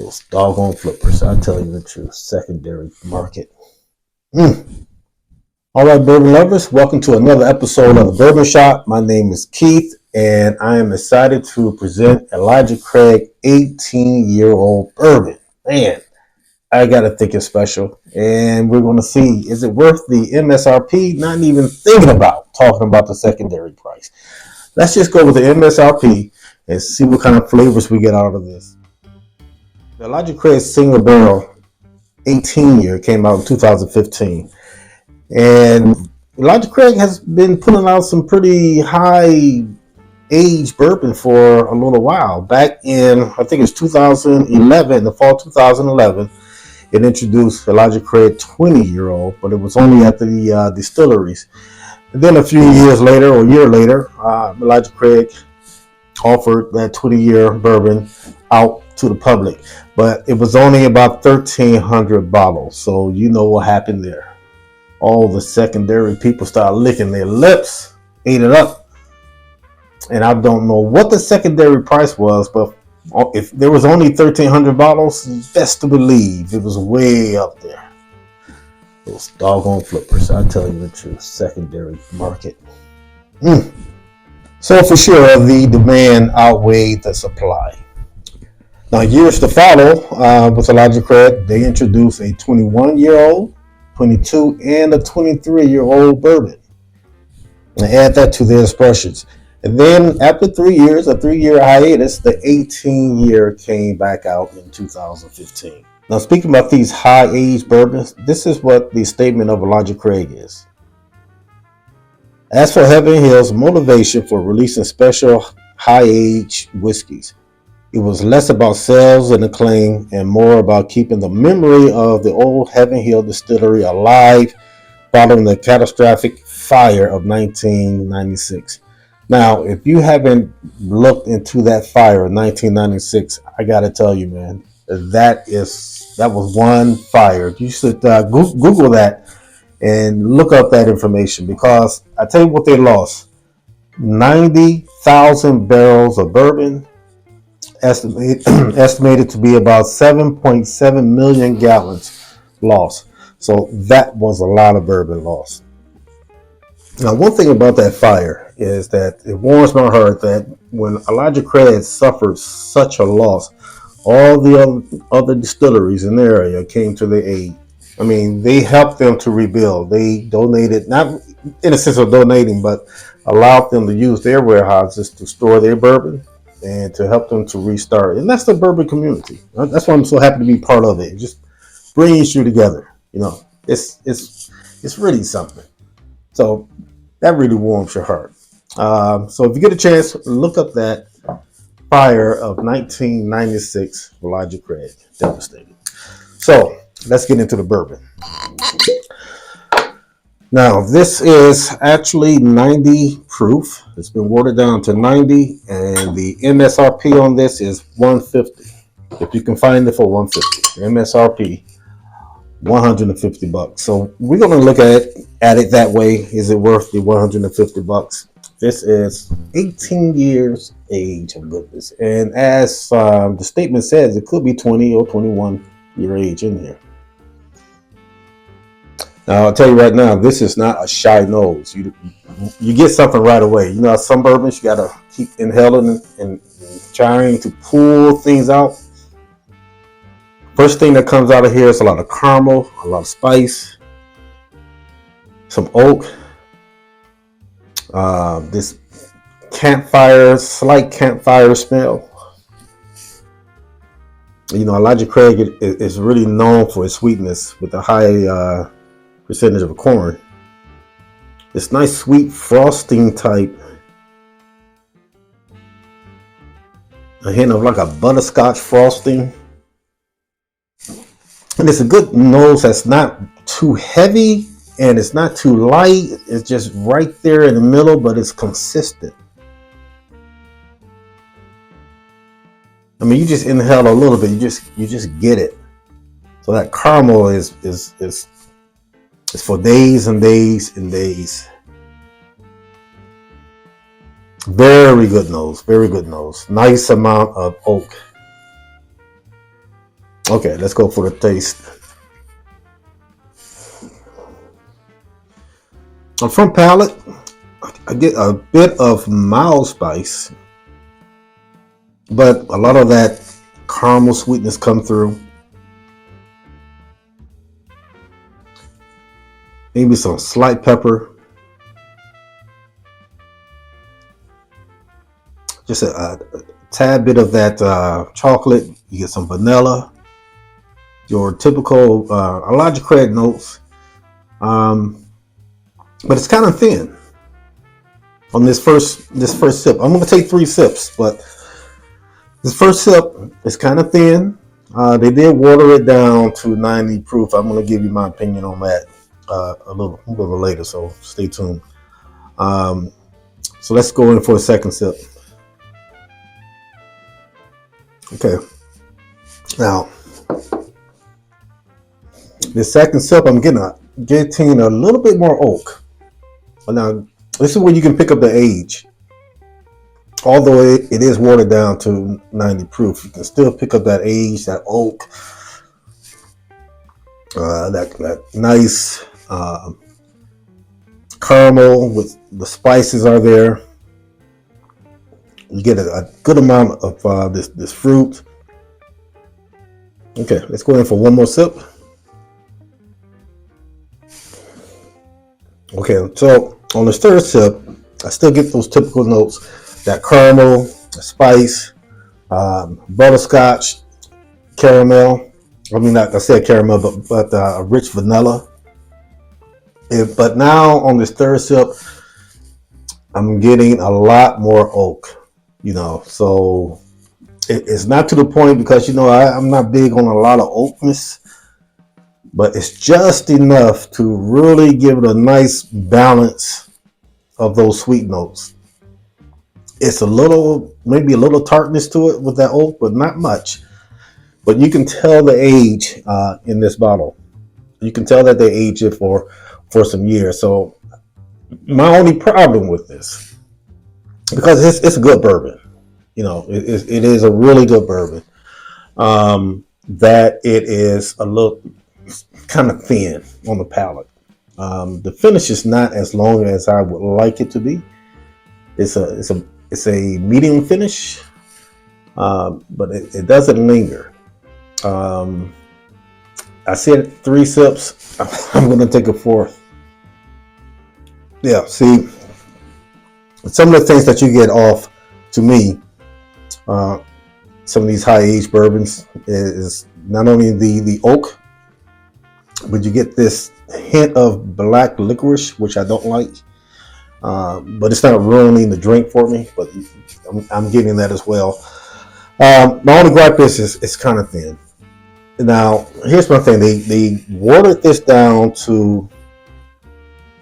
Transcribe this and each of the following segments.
Those doggone flippers. I tell you the truth. Secondary market. Mm. All right, bourbon lovers, welcome to another episode of the Bourbon Shop. My name is Keith, and I am excited to present Elijah Craig 18-year-old bourbon. Man, I gotta think it's special, and we're gonna see, is it worth the MSRP? Not even thinking about talking about the secondary price. Let's just go with the MSRP and see what kind of flavors we get out of this. The Elijah Craig Single Barrel 18-year came out in 2015. And Elijah Craig has been putting out some pretty high age bourbon for a little while. Back in, I think it's 2011, the fall 2011, it introduced Elijah Craig 20-year-old, but it was only at the distilleries. And then a few years later, or a year later, Elijah Craig offered that 20-year bourbon out to the public. But it was only about 1,300 bottles. So you know what happened there. All the secondary people started licking their lips, ate it up. And I don't know what the secondary price was, but if there was only 1,300 bottles, best to believe it was way up there. Those doggone flippers, I tell you the truth, secondary market. So for sure, the demand outweighed the supply. Now, years to follow with Elijah Craig, they introduced a 21-year-old, 22 and a 23-year-old bourbon, and add that to their expressions. And then after 3 years, a 3-year hiatus, the 18-year came back out in 2015. Now, speaking about these high-age bourbons, this is what the statement of Elijah Craig is. As for Heaven Hill's motivation for releasing special high-age whiskeys, it was less about sales and acclaim and more about keeping the memory of the old Heaven Hill distillery alive following the catastrophic fire of 1996. Now, if you haven't looked into that fire of 1996, I got to tell you, man, that was one fire. You should Google that and look up that information, because I tell you what they lost. 90,000 barrels of bourbon, estimated to be about 7.7 million gallons lost. So that was a lot of bourbon lost. Now, one thing about that fire is that it warms my heart that when Elijah Craig suffered such a loss, all the other distilleries in the area came to their aid. I mean, they helped them to rebuild. They donated, not in a sense of donating, but allowed them to use their warehouses to store their bourbon and to help them to restart. And that's the bourbon community. That's why I'm so happy to be part of it. It just brings you together. You know, it's really something. So that really warms your heart. So if you get a chance, look up that fire of 1996, Elijah Craig, devastated. So let's get into the bourbon. Now, this is actually 90 proof. It's been watered down to 90, and the MSRP on this is $150. If you can find it for $150, MSRP $150. So we're going to look at it that way. Is it worth the $150? This is 18 years age of goodness, and as the statement says, it could be 20 or 21 year age in here. Now, I'll tell you right now, this is not a shy nose. You get something right away. You know, some bourbons, you got to keep inhaling and trying to pull things out. First thing that comes out of here is a lot of caramel, a lot of spice, some oak, this slight campfire smell. You know, Elijah Craig is really known for its sweetness with a high percentage of corn. This nice sweet frosting type, a hint of like a butterscotch frosting, and it's a good nose that's not too heavy and it's not too light. It's just right there in the middle, but it's consistent. I mean, you just inhale a little bit, you just get it. So that caramel is for days and days and days. Very good nose, very good nose. Nice amount of oak. Okay, let's go for the taste. From palate, I get a bit of mild spice, but a lot of that caramel sweetness come through. Maybe some slight pepper, just a tad bit of that chocolate. You get some vanilla, your typical a lot of credit notes, um, but it's kind of thin on this first sip. I'm going to take 3 sips, but this first sip is kind of thin. They did water it down to 90 proof. I'm going to give you my opinion on that a little later, so stay tuned. So let's go in for a second sip. Okay. Now, the second sip, I'm getting a little bit more oak. Now, this is where you can pick up the age. Although it is watered down to 90 proof, you can still pick up that age, that oak, that nice caramel with the spices are there. You get a good amount of this fruit. Okay, let's go in for one more sip. Okay, so on this third sip, I still get those typical notes, that caramel, spice, butterscotch, caramel. I mean, I said caramel, but a rich vanilla. But now on this third sip, I'm getting a lot more oak. So it's not to the point because I'm not big on a lot of oakness, but it's just enough to really give it a nice balance of those sweet notes. It's maybe a little tartness to it with that oak, but not much. But you can tell the age in this bottle. You can tell that they aged it for some years. So my only problem with this, because it's a good bourbon, it is a really good bourbon, that it is a little kind of thin on the palate. The finish is not as long as I would like it to be. It's a medium finish, but it doesn't linger. I said 3 sips. I'm going to take a fourth. Yeah, see, some of the things that you get off, to me, some of these high aged bourbons is not only the oak, but you get this hint of black licorice, which I don't like. But it's not ruining the drink for me, but I'm getting that as well. My only gripe is it's kind of thin. Now, here's my thing. They watered this down to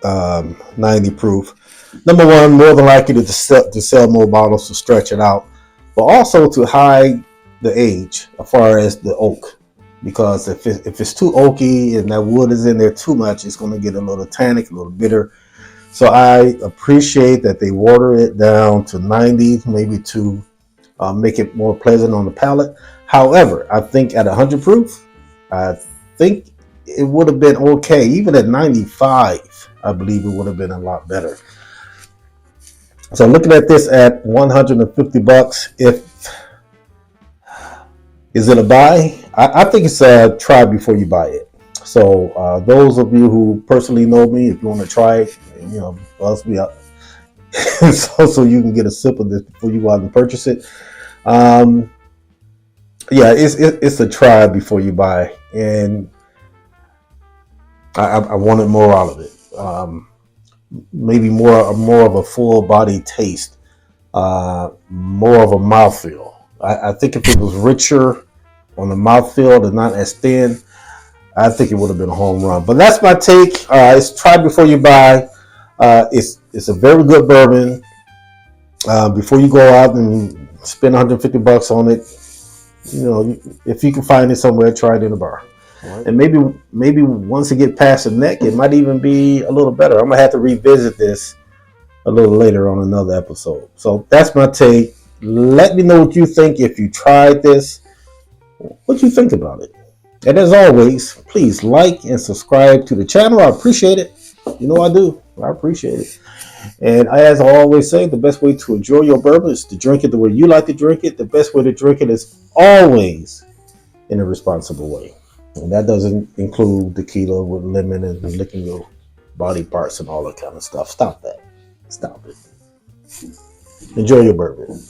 90 proof. Number one, more than likely to sell more bottles to stretch it out, but also to hide the age as far as the oak. Because if it's too oaky and that wood is in there too much, it's going to get a little tannic, a little bitter. So I appreciate that they water it down to 90, maybe to make it more pleasant on the palate. However, I think at 100 proof, I think it would have been okay. Even at 95, I believe it would have been a lot better. So looking at this at $150, is it a buy? I think it's a try before you buy it. So those of you who personally know me, if you want to try it, buzz me up so you can get a sip of this before you go out and purchase it. Yeah, it's a try before you buy, and I wanted more out of it. Maybe more of a full body taste, more of a mouthfeel. I think if it was richer on the mouthfeel and not as thin, I think it would have been a home run. But that's my take. It's try before you buy. It's a very good bourbon. Before you go out and spend $150 on it, if you can find it somewhere, try it in a bar. Right. And maybe once it get past the neck, it might even be a little better. I'm gonna have to revisit this a little later on another episode. So that's my take. Let me know what you think if you tried this. what you think about it. And as always, please like and subscribe to the channel. I appreciate it. You know I do. I appreciate it. And as I always say, the best way to enjoy your bourbon is to drink it the way you like to drink it. The best way to drink it is always in a responsible way. And that doesn't include tequila with lemon and licking your body parts and all that kind of stuff. Stop that. Stop it. Enjoy your bourbon.